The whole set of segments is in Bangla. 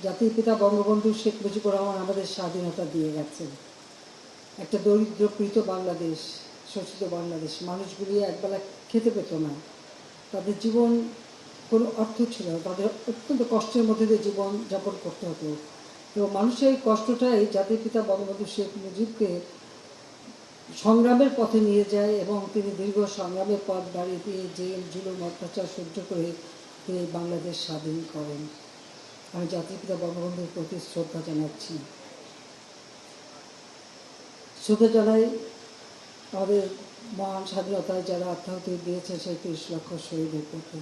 জাতির পিতা বঙ্গবন্ধু শেখ মুজিবুর রহমান আমাদের স্বাধীনতা দিয়ে গেছেন। একটা দরিদ্রপীড়িত বাংলাদেশ, শোষিত বাংলাদেশ, মানুষগুলি একবেলা খেতে পেত না, তাদের জীবন কোনো অর্থ ছিল না, তাদের অত্যন্ত কষ্টের মধ্যে দিয়ে জীবন যাপন করতে হতো। এবং মানুষের এই কষ্টটাই জাতির পিতা বঙ্গবন্ধু শেখ মুজিবকে সংগ্রামের পথে নিয়ে যায় এবং তিনি দীর্ঘ সংগ্রামের পথ দাঁড়িয়ে দিয়ে জেল জুলুম অত্যাচার সহ্য করে তিনি বাংলাদেশ স্বাধীন করেন। আমি জাতির পিতা বঙ্গবন্ধুর প্রতি শ্রদ্ধা জানাচ্ছি। শ্রদ্ধা জানাই আমাদের মহান স্বাধীনতায় যারা আত্মাহুতি দিয়েছে সেই 30 লক্ষ শহীদের প্রতি।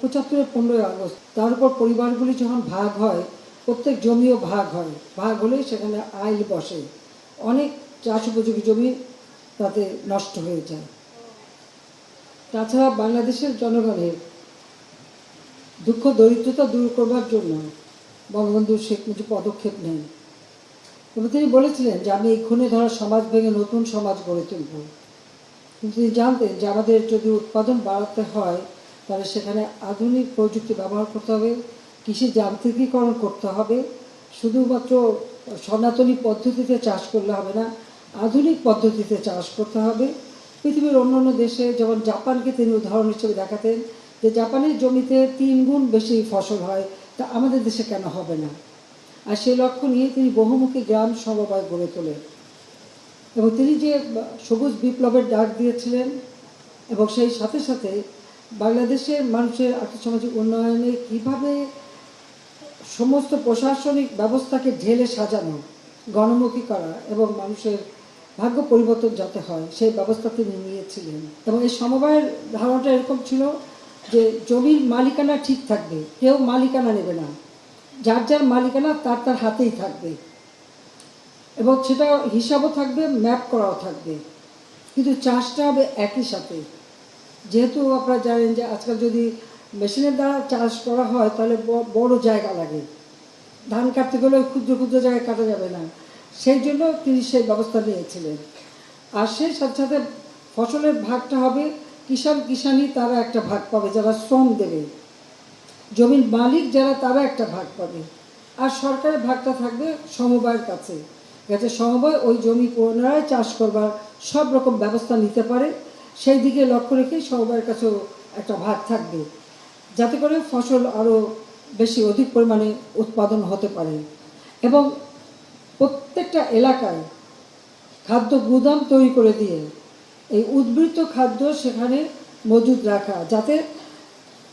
75-এর 15ই আগস্ট তার উপর পরিবারগুলি যখন ভাগ হয়, প্রত্যেক জমিও ভাগ হয়, ভাগ হলেই সেখানে আইল বসে, অনেক চাষ উপযোগী জমি তাতে নষ্ট হয়ে যায়। তাছাড়া বাংলাদেশের জনগণের দুঃখ দরিদ্রতা দূর করবার জন্য বঙ্গবন্ধু শেখ মুজিব পদক্ষেপ নেন এবং তিনি বলেছিলেন যে আমি এই খুনে ধরা সমাজ ভেঙে নতুন সমাজ গড়ে তুলব। কিন্তু তিনি জানতেন যে আমাদের যদি উৎপাদন বাড়াতে হয় তাহলে সেখানে আধুনিক প্রযুক্তি ব্যবহার করতে হবে, কৃষি যান্ত্রিকীকরণ করতে হবে, শুধুমাত্র সনাতনী পদ্ধতিতে চাষ করলে হবে না, আধুনিক পদ্ধতিতে চাষ করতে হবে। পৃথিবীর অন্যান্য দেশে যেমন জাপানকে তিনি উদাহরণ হিসেবে দেখাতেন যে জাপানের জমিতে 3 গুণ বেশি ফসল হয়, তা আমাদের দেশে কেন হবে না। আর সেই লক্ষ্য নিয়ে তিনি বহুমুখী গ্রাম সমবায় গড়ে তোলেন এবং তিনি যে সবুজ বিপ্লবের ডাক দিয়েছিলেন এবং সেই সাথে সাথে বাংলাদেশের মানুষের আর্থসামাজিক উন্নয়নে কীভাবে সমস্ত প্রশাসনিক ব্যবস্থাকে ঢেলে সাজানো, গণমুখী করা এবং মানুষের ভাগ্য পরিবর্তন যাতে হয় সেই ব্যবস্থা তিনি নিয়েছিলেন। এবং এই সমবায়ের ধারণাটা এরকম ছিল যে জমির মালিকানা ঠিক থাকবে, কেউ মালিকানা নেবে না, যার যার মালিকানা তার তার হাতেই থাকবে এবং সেটা হিসাবও থাকবে, ম্যাপ করাও থাকবে, কিন্তু চাষটা হবে একই সাথে। যেহেতু আপনারা জানেন যে আজকাল যদি মেশিনের দ্বারা চাষ করা হয় তাহলে বড় জায়গা লাগে, ধান কাটতে গেলেও ক্ষুদ্র ক্ষুদ্র জায়গায় কাটা যাবে না, সেই জন্য তিনি সেই ব্যবস্থা নিয়েছিলেন। আর সেই সাথে সাথে ফসলের ভাগটা হবে কিষানি তারা একটা ভাগ পাবে যারা শ্রম দেবে, জমির মালিক যারা তারা একটা ভাগ পাবে, আর সরকারের ভাগটা থাকবে সমবায়ের কাছে, যাতে সমবায় ওই জমি পুনরায় চাষ করবার সব রকম ব্যবস্থা নিতে পারে। সেই দিকে লক্ষ্য রেখেই সমবায়ের কাছেও একটা ভাগ থাকবে, যাতে করে ফসল আরও বেশি অধিক পরিমাণে উৎপাদন হতে পারে। এবং প্রত্যেকটা এলাকায় খাদ্য গুদাম তৈরি করে দিয়ে এই উদ্বৃত্ত খাদ্য সেখানে মজুদ রাখা, যাতে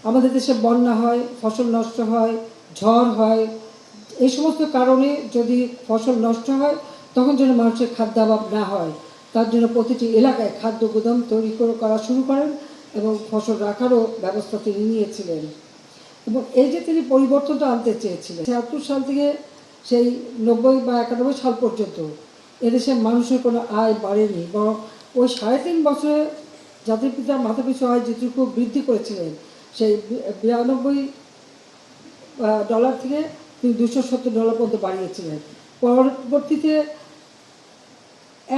আমাদের দেশে বন্যা হয়, ফসল নষ্ট হয়, ঝড় হয়, এই সমস্ত কারণে যদি ফসল নষ্ট হয় তখন যেন মানুষের খাদ্যাভাব না হয়, তার জন্য প্রতিটি এলাকায় খাদ্য গুদাম তৈরি করা শুরু করেন এবং ফসল রাখারও ব্যবস্থা তিনি নিয়েছিলেন। এবং এই যে তিনি পরিবর্তনটা আনতে চেয়েছিলেন ৭৬ সাল থেকে সেই ৯০ বা ৯১ সাল পর্যন্ত এদেশের মানুষের কোনো আয় বাড়েনি, বরং ওই ৩.৫ বছরে জাতির পিতা মাথাপিছু আয় যেটুকু বৃদ্ধি করেছিলেন সেই $92 থেকে তিনি $270 পর্যন্ত বাড়িয়েছিলেন। পরবর্তীতে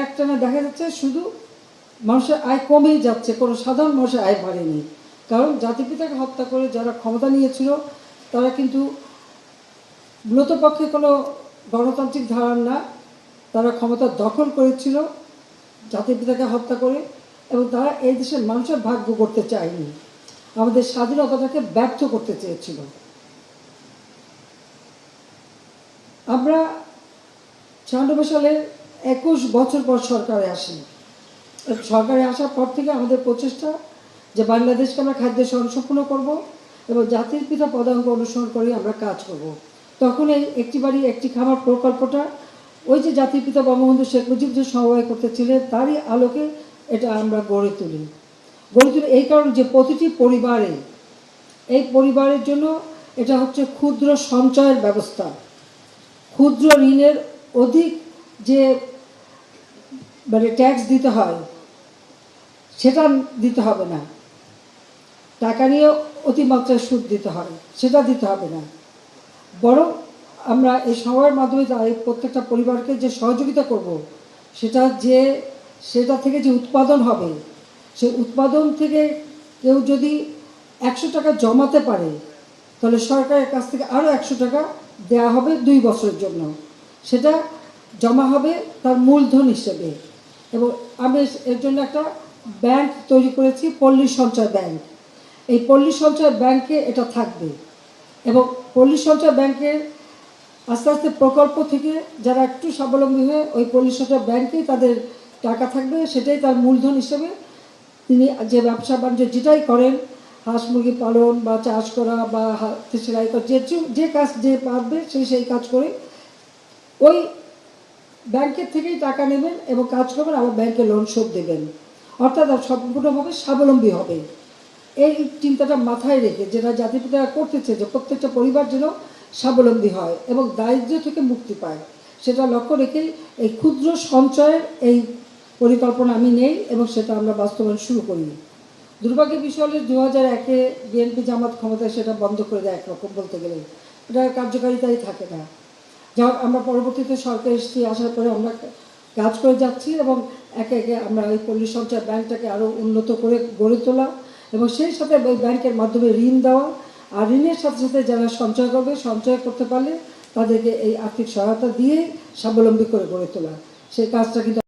একটানা দেখা যাচ্ছে শুধু মানুষের আয় কমেই যাচ্ছে, কোনো সাধারণ মানুষের আয় বাড়েনি। কারণ জাতির পিতাকে হত্যা করে যারা ক্ষমতা নিয়েছিল তারা কিন্তু মূলত পক্ষে কোনো গণতান্ত্রিক ধারার না, তারা ক্ষমতা দখল করেছিল জাতির পিতাকে হত্যা করে, এবং তারা এই দেশের মানুষের ভাগ্য করতে চায়নি, আমাদের স্বাধীনতাটাকে ব্যর্থ করতে চেয়েছিল। আমরা 96 সালে 21 বছর পর সরকারে আসি। সরকারে আসার পর থেকে আমাদের প্রচেষ্টা যে বাংলাদেশকে আমরা খাদ্যে স্বয়ংসম্পূর্ণ করব এবং জাতির পিতা পদাঙ্ক অনুসরণ করে আমরা কাজ করব। তখন এই একটি বাড়ি একটি খামার প্রকল্পটা ওই যে জাতির পিতা বঙ্গবন্ধু শেখ মুজিব যে সমবায় করতেছিলেন তারই আলোকে এটা আমরা গড়ে তুলি এই কারণে যে প্রতিটি পরিবারে, এই পরিবারের জন্য এটা হচ্ছে ক্ষুদ্র সঞ্চয়ের ব্যবস্থা। ক্ষুদ্র ঋণের অধিক যে ট্যাক্স দিতে হয় সেটা দিতে হবে না, টাকা নিয়ে অতিমাত্রায় সুদ দিতে হয় সেটা দিতে হবে না, বরং আমরা এই সময়ের মাধ্যমে এই প্রত্যেকটা পরিবারকে যে সহযোগিতা করব সেটা থেকে যে উৎপাদন হবে সেই উৎপাদন থেকে কেউ যদি 100 টাকা জমাতে পারে তাহলে সরকারের কাছ থেকে আরও 100 টাকা দেয়া হবে 2 বছরের জন্য। সেটা জমা হবে তার মূলধন হিসেবে। এবং আমি এর জন্য একটা ব্যাংক তৈরি করেছি, পল্লী সঞ্চয় ব্যাংক। এই পল্লী সঞ্চয় ব্যাংকে এটা থাকবে এবং পল্লী সঞ্চয় ব্যাংকের আস্তে আস্তে প্রকল্প থেকে যারা একটু স্বাবলম্বী হয়ে ওই পল্লী সঞ্চয় ব্যাংকেই তাদের টাকা থাকবে, সেটাই তার মূলধন হিসেবে তিনি যে ব্যবসা বাণিজ্য যেটাই করেন, হাঁস মুরগি পালন বা চাষ করা বা হাতে সেলাই করা, যে কাজ যে পারবে সেই কাজ করে ওই ব্যাংকের থেকেই টাকা নেবেন এবং কাজ করবেন, আবার ব্যাংকে লোন শোধ দেবেন, অর্থাৎ সম্পূর্ণভাবে স্বাবলম্বী হবে। এই চিন্তাটা মাথায় রেখে যেটা জাতিপিতারা করতেছে যে প্রত্যেকটা পরিবার যেন স্বাবলম্বী হয় এবং দারিদ্র্য থেকে মুক্তি পায়, সেটা লক্ষ্য রেখেই এই ক্ষুদ্র সঞ্চয়ের এই পরিকল্পনা আমি নেই এবং সেটা আমরা বাস্তবায়ন শুরু করি। দুর্ভাগ্যের বিষয় হলে 2001-এ বিএনপি জামাত ক্ষমতায় সেটা বন্ধ করে দেয়, একরকম বলতে গেলে এটা কার্যকারিতাই থাকে না। যা আমরা পরবর্তীতে সরকার এসেছি, আসার পরে আমরা কাজ করে যাচ্ছি এবং একে একে আমরা এই পল্লী সঞ্চয় ব্যাংকটাকে আরও উন্নত করে গড়ে তোলা এবং সেই সাথে ওই ব্যাংকের মাধ্যমে ঋণ দেওয়া, আর ঋণের সাথে সাথে যারা সঞ্চয় করবে, সঞ্চয় করতে পারলে তাদেরকে এই আর্থিক সহায়তা দিয়ে স্বাবলম্বী করে গড়ে তোলা, সেই কাজটা কিন্তু